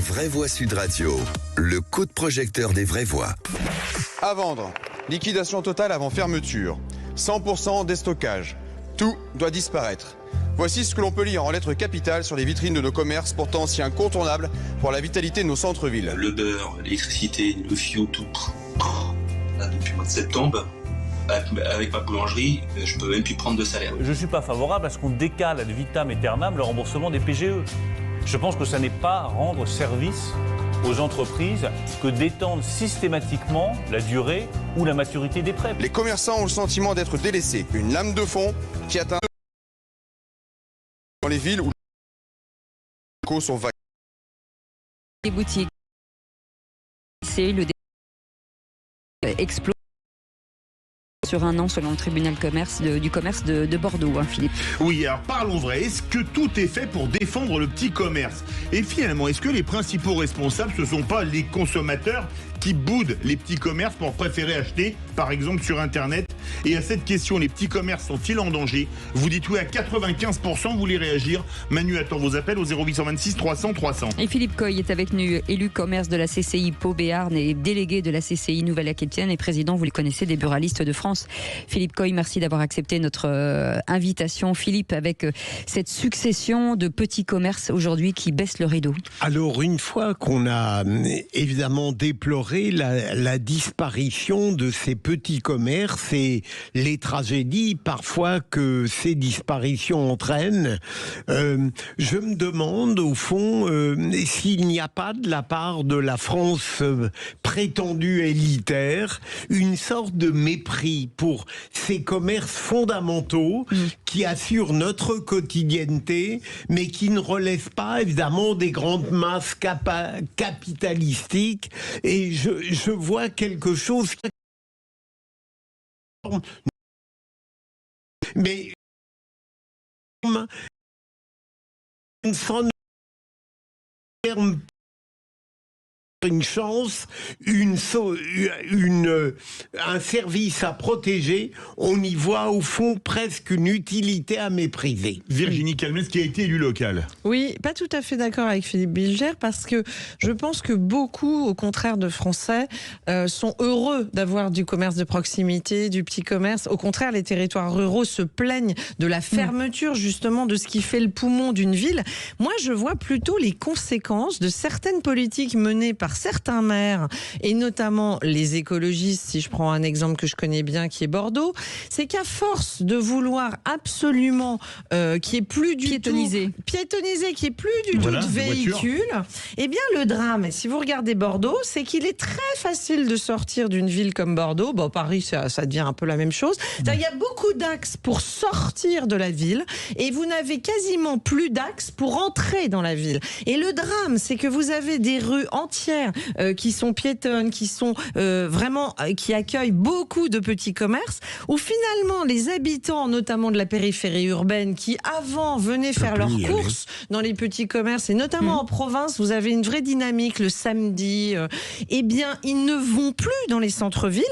Vraies Voix Sud Radio, le coup de projecteur des vraies voix. À vendre, liquidation totale avant fermeture, 100% déstockage, tout doit disparaître. Voici ce que l'on peut lire en lettres capitales sur les vitrines de nos commerces, pourtant si incontournables pour la vitalité de nos centres-villes. Le beurre, l'électricité, le fio, tout. Là, depuis le mois de septembre, avec ma boulangerie, je peux même plus prendre de salaire. Je ne suis pas favorable à ce qu'on décale ad vitam aeternam le remboursement des PGE. Je pense que ça n'est pas rendre service aux entreprises que d'étendre systématiquement la durée ou la maturité des prêts. Les commerçants ont le sentiment d'être délaissés, une lame de fond qui atteint dans les villes où les locaux sont vagues. Les boutiques, c'est le explose sur un an selon le tribunal du commerce de Bordeaux, Philippe. Oui, alors parlons vrai. Est-ce que tout est fait pour défendre le petit commerce? Et finalement, est-ce que les principaux responsables, ce ne sont pas les consommateurs qui boudent les petits commerces pour préférer acheter, par exemple, sur Internet? Et à cette question, les petits commerces sont-ils en danger? Vous dites oui à 95%, vous voulez réagir. Manu attend vos appels au 0826 300 300. Et Philippe Coy est avec nous, élu commerce de la CCI Pau-Béarn et délégué de la CCI Nouvelle-Aquitaine et président, vous le connaissez, des buralistes de France. Philippe Coy, merci d'avoir accepté notre invitation. Philippe, avec cette succession de petits commerces aujourd'hui qui baissent le rideau. Alors, une fois qu'on a évidemment déploré la disparition de ces petits commerces et les tragédies parfois que ces disparitions entraînent, je me demande au fond s'il n'y a pas de la part de la France prétendue élitaire une sorte de mépris pour ces commerces fondamentaux qui assurent notre quotidienneté mais qui ne relèvent pas évidemment des grandes masses capitalistiques. Et je vois quelque chose mais sans une chance, un service à protéger, on y voit au fond presque une utilité à mépriser. Virginie Calmès qui a été élue locale. Oui, pas tout à fait d'accord avec Philippe Bilger parce que je pense que beaucoup, au contraire de Français, sont heureux d'avoir du commerce de proximité, du petit commerce. Au contraire, les territoires ruraux se plaignent de la fermeture justement de ce qui fait le poumon d'une ville. Moi, je vois plutôt les conséquences de certaines politiques menées par certains maires, et notamment les écologistes, si je prends un exemple que je connais bien, qui est Bordeaux, c'est qu'à force de vouloir absolument qu'il n'y ait plus du piétonniser, qu'il n'y ait plus du tout de véhicules, eh bien le drame, et si vous regardez Bordeaux, c'est qu'il est très facile de sortir d'une ville comme Bordeaux. Bon, Paris, ça devient un peu la même chose. Il y a beaucoup d'axes pour sortir de la ville, et vous n'avez quasiment plus d'axes pour entrer dans la ville. Et le drame, c'est que vous avez des rues entières qui sont piétonnes, qui sont vraiment qui accueillent beaucoup de petits commerces, où finalement les habitants, notamment de la périphérie urbaine, qui avant venaient faire leurs courses dans les petits commerces, et notamment en province, vous avez une vraie dynamique le samedi, eh bien ils ne vont plus dans les centres-villes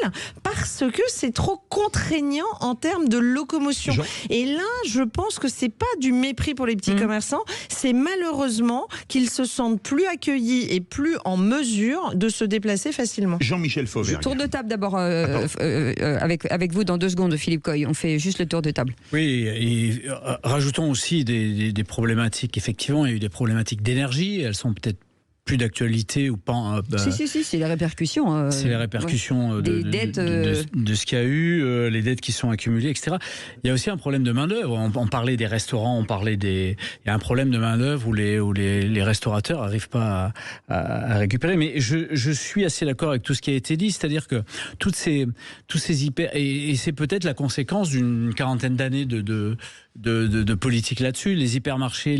parce que c'est trop contraignant en termes de locomotion. Et là, je pense que c'est pas du mépris pour les petits commerçants, c'est malheureusement qu'ils se sentent plus accueillis et plus en mesure de se déplacer facilement. Jean-Michel Fauvergue. Tour de table d'abord avec vous dans 2 secondes, Philippe Coy. On fait juste le tour de table. Oui, et rajoutons aussi des problématiques. Effectivement, il y a eu des problématiques d'énergie. Elles sont peut-être plus d'actualité ou pas. Si, c'est les répercussions. C'est les répercussions des dettes, de ce qu'il y a eu, les dettes qui sont accumulées, etc. Il y a aussi un problème de main-d'œuvre. On parlait des restaurants, il y a un problème de main-d'œuvre où les restaurateurs n'arrivent pas à récupérer. Mais je suis assez d'accord avec tout ce qui a été dit, c'est-à-dire que tous ces hyper. Et c'est peut-être la conséquence d'une quarantaine d'années de politique là-dessus. Les hypermarchés,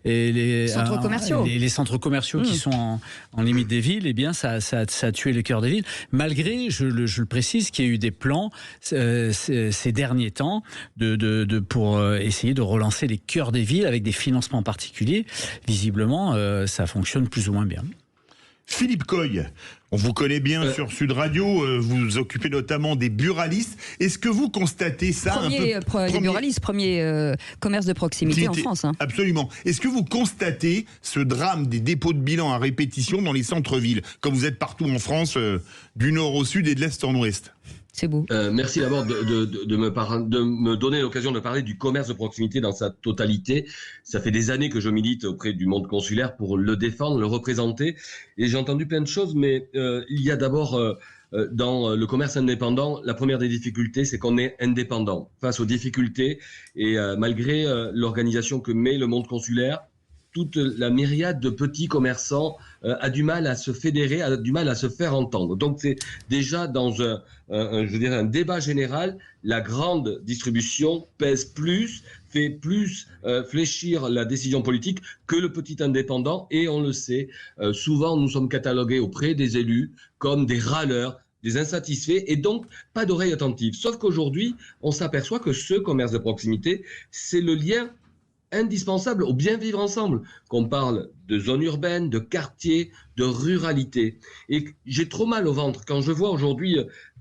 les centres commerciaux qui sont en limite des villes, eh bien ça a tué le cœur des villes, malgré, je le précise, qu'il y a eu des plans ces derniers temps pour essayer de relancer les cœurs des villes avec des financements particuliers. Visiblement, ça fonctionne plus ou moins bien. Philippe Coy, on vous connaît bien sur Sud Radio, vous vous occupez notamment des buralistes. Est-ce que vous constatez ça premier commerce de proximité en France. Hein. Absolument. Est-ce que vous constatez ce drame des dépôts de bilan à répétition dans les centres-villes, comme vous êtes partout en France, du nord au sud et de l'est en ouest ? C'est beau. Merci d'abord de me donner l'occasion de parler du commerce de proximité dans sa totalité. Ça fait des années que je milite auprès du monde consulaire pour le défendre, le représenter. Et j'ai entendu plein de choses, mais il y a d'abord dans le commerce indépendant, la première des difficultés, c'est qu'on est indépendant face aux difficultés. Et malgré l'organisation que met le monde consulaire, toute la myriade de petits commerçants a du mal à se fédérer, a du mal à se faire entendre. Donc c'est déjà dans un débat général, la grande distribution pèse plus, fait plus fléchir la décision politique que le petit indépendant. Et on le sait, souvent nous sommes catalogués auprès des élus comme des râleurs, des insatisfaits, et donc pas d'oreille attentive. Sauf qu'aujourd'hui, on s'aperçoit que ce commerce de proximité, c'est le lien indispensable au bien vivre ensemble, qu'on parle de zones urbaines, de quartiers, de ruralité. Et j'ai trop mal au ventre quand je vois aujourd'hui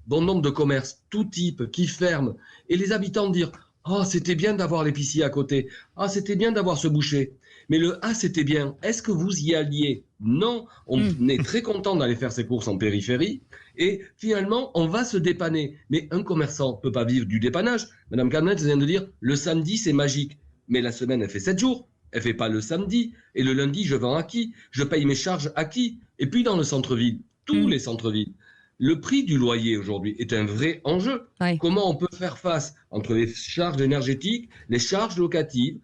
bon nombre de commerces, tout type, qui ferment, et les habitants dire « Ah, c'était bien d'avoir l'épicier à côté. Ah, c'était bien d'avoir ce boucher. » Mais le « Ah, c'était bien », est-ce que vous y alliez ? Non, on est très content d'aller faire ses courses en périphérie, et finalement, on va se dépanner. Mais un commerçant ne peut pas vivre du dépannage. Madame Calmette vient de dire « Le samedi, c'est magique ». Mais la semaine, elle fait 7 jours. Elle fait pas le samedi. Et le lundi, je vends à qui ? Je paye mes charges à qui ? Et puis dans le centre-ville, tous les centres-villes, le prix du loyer aujourd'hui est un vrai enjeu. Ouais. Comment on peut faire face entre les charges énergétiques, les charges locatives ?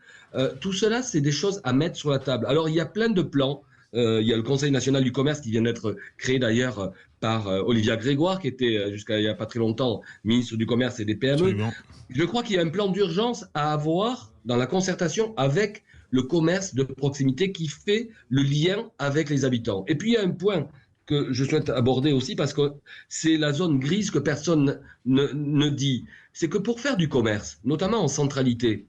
Tout cela, c'est des choses à mettre sur la table. Alors, il y a plein de plans. Il y a le Conseil national du commerce qui vient d'être créé d'ailleurs par Olivia Grégoire, qui était jusqu'à il n'y a pas très longtemps ministre du Commerce et des PME. Absolument. Je crois qu'il y a un plan d'urgence à avoir dans la concertation avec le commerce de proximité qui fait le lien avec les habitants. Et puis il y a un point que je souhaite aborder aussi parce que c'est la zone grise que personne ne dit. C'est que pour faire du commerce, notamment en centralité,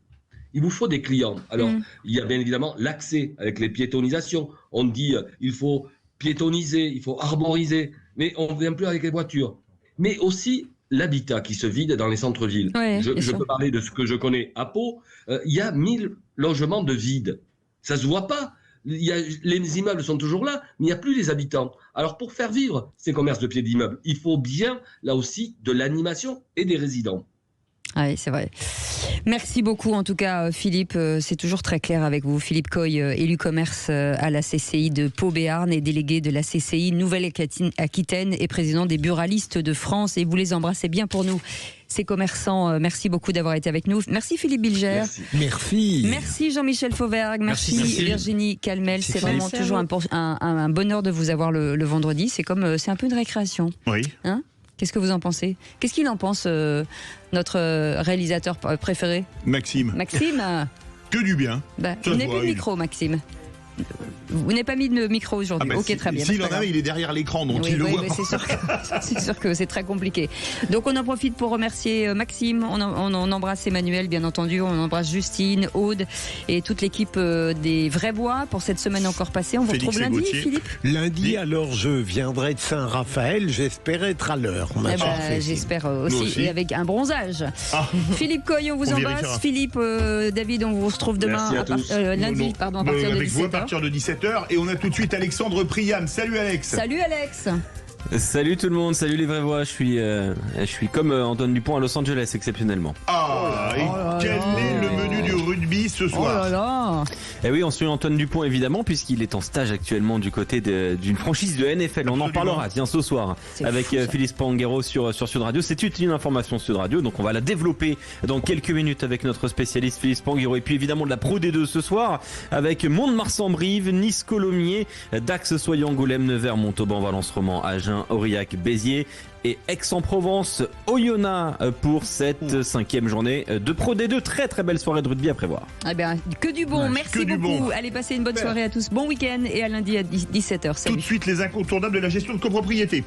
il vous faut des clients. Alors, il y a bien évidemment l'accès avec les piétonisations. On dit il faut piétoniser, il faut arboriser, mais on ne vient plus avec les voitures. Mais aussi l'habitat qui se vide dans les centres-villes. Ouais, je peux parler de ce que je connais à Pau. Il y a 1000 logements de vide. Ça ne se voit pas. Les immeubles sont toujours là, mais il n'y a plus les habitants. Alors, pour faire vivre ces commerces de pieds d'immeubles, il faut bien, là aussi, de l'animation et des résidents. Oui, c'est vrai. Merci beaucoup en tout cas Philippe, c'est toujours très clair avec vous. Philippe Coy, élu commerce à la CCI de Pau-Béarn et délégué de la CCI Nouvelle-Aquitaine et président des buralistes de France, et vous les embrassez bien pour nous, ces commerçants. Merci beaucoup d'avoir été avec nous. Merci Philippe Bilger. Merci Jean-Michel Fauvergue. Merci Virginie Calmel. C'est vraiment toujours un bonheur de vous avoir le vendredi. C'est un peu une récréation. Oui. Hein ? Qu'est-ce que vous en pensez ? Qu'est-ce qu'il en pense, notre réalisateur préféré ? Maxime. Que du bien. Vous n'avez plus de micro, Maxime. Vous n'avez pas mis de micro aujourd'hui. Ok, très bien. S'il en avait, il est derrière l'écran, donc il le voit. C'est sûr que c'est très compliqué. Donc on en profite pour remercier Maxime. On embrasse Emmanuel, bien entendu. On embrasse Justine, Aude et toute l'équipe des Vrais Bois pour cette semaine encore passée. On vous retrouve lundi, Philippe ? Lundi, alors je viendrai de Saint-Raphaël. J'espère être à l'heure. J'espère aussi. Et avec un bronzage. Philippe Coy, on vous embrasse. Philippe, David, on vous retrouve demain lundi, à partir de 17h. De 17h, et on a tout de suite Alexandre Priam. Salut Alex. Salut Alex. Salut tout le monde, salut les vrais voix. Je suis comme Antoine Dupont à Los Angeles exceptionnellement. Quel est le menu du rugby ce soir ? Oh là là. Eh oui, on suit Antoine Dupont évidemment puisqu'il est en stage actuellement du côté d'une franchise de NFL. On en parlera ce soir avec Philippe Spanghero sur Sud Radio. C'est une information Sud Radio, donc on va la développer dans quelques minutes avec notre spécialiste Philippe Spanghero. Et puis évidemment de la Pro D2 ce soir avec Mont-de-Marsan-Brive, Nice-Colomiers, Dax-Soyer-Angoulême, Nevers, Montauban, Valence-Roman, Agen, Aurillac, Béziers et Aix-en-Provence, Oyonnax pour cette 5e journée de Pro D2. Très très belle soirée de rugby à prévoir. Eh bien, que du bon, merci beaucoup. Allez, passez une bonne soirée à tous. Bon week-end et à lundi à 17h. Salut. Tout de suite les incontournables de la gestion de copropriété.